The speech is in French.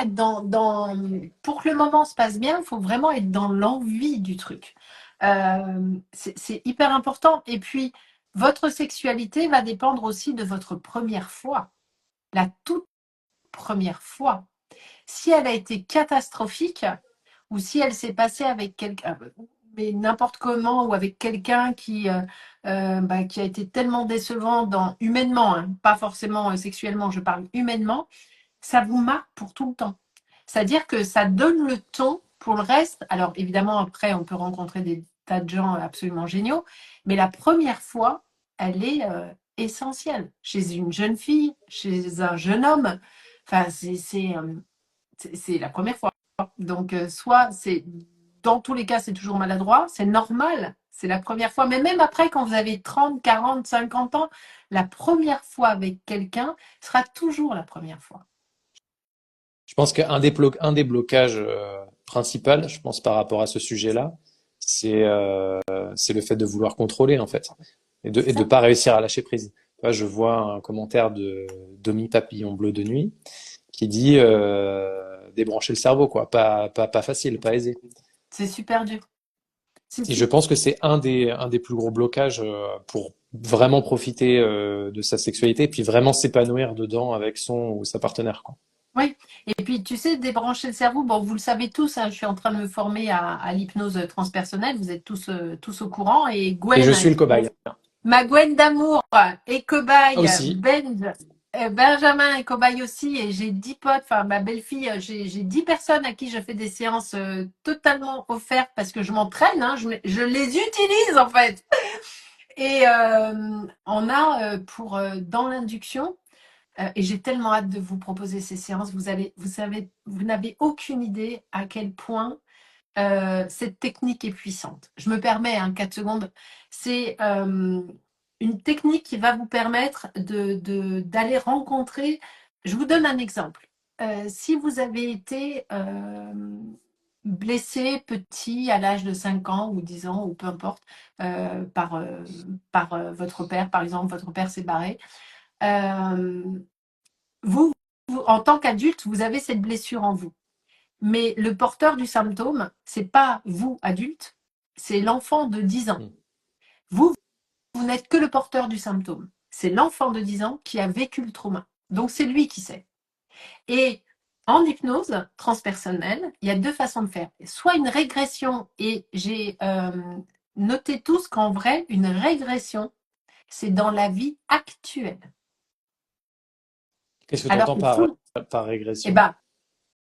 être pour que le moment se passe bien, il faut vraiment être dans l'envie du truc. C'est hyper important. Et puis, votre sexualité va dépendre aussi de votre première fois, la toute première fois. Si elle a été catastrophique, ou si elle s'est passée avec quelqu'un, mais n'importe comment, ou avec quelqu'un qui a été tellement décevant humainement, hein, pas forcément sexuellement, je parle humainement, ça vous marque pour tout le temps. C'est-à-dire que ça donne le ton pour le reste. Alors évidemment, après, on peut rencontrer des tas de gens absolument géniaux, mais la première fois, elle est essentielle chez une jeune fille, chez un jeune homme. Enfin, c'est la première fois. Donc, soit c'est, dans tous les cas, c'est toujours maladroit, c'est normal, c'est la première fois. Mais même après, quand vous avez 30, 40, 50 ans, la première fois avec quelqu'un sera toujours la première fois. Je pense un des blocages principaux, je pense, par rapport à ce sujet-là, c'est le fait de vouloir contrôler, en fait, C'est et de ça. pas réussir à lâcher prise. Là, je vois un commentaire de Domi Papillon Bleu de Nuit qui dit débrancher le cerveau, quoi. Pas facile, pas aisé. C'est super dur. C'est Et je super. pense que c'est un des plus gros blocages pour vraiment profiter de sa sexualité et puis vraiment s'épanouir dedans avec son ou sa partenaire, quoi. Oui. Et puis, tu sais, débrancher le cerveau, bon, vous le savez tous, hein, je suis en train de me former à l'hypnose transpersonnelle, vous êtes tous au courant. Et Et je Gwen, suis le cobaye. ma Gwen d'amour est cobaye, Aussi. Benjamin est cobaye aussi, et j'ai 10 potes, enfin ma belle-fille, j'ai 10 personnes à qui je fais des séances totalement offertes parce que je m'entraîne, hein, je les utilise en fait. Et on a dans l'induction, et j'ai tellement hâte de vous proposer ces séances, vous n'avez aucune idée à quel point cette technique est puissante. Je me permets, 4 secondes. C'est une technique qui va vous permettre d'aller rencontrer. Je vous donne un exemple. Si vous avez été blessé petit à l'âge de 5 ans ou 10 ans ou peu importe par votre père, par exemple, votre père s'est barré, euh, vous, en tant qu'adulte, vous avez cette blessure en vous. Mais le porteur du symptôme, c'est pas vous, adulte, c'est l'enfant de 10 ans. Mm. Vous, vous n'êtes que le porteur du symptôme. C'est l'enfant de 10 ans qui a vécu le trauma. Donc, c'est lui qui sait. Et en hypnose transpersonnelle, il y a deux façons de faire. Soit une régression, et j'ai noté tous qu'en vrai, une régression, c'est dans la vie actuelle. Qu'est-ce que tu Alors entends que full, par eh régression? ben,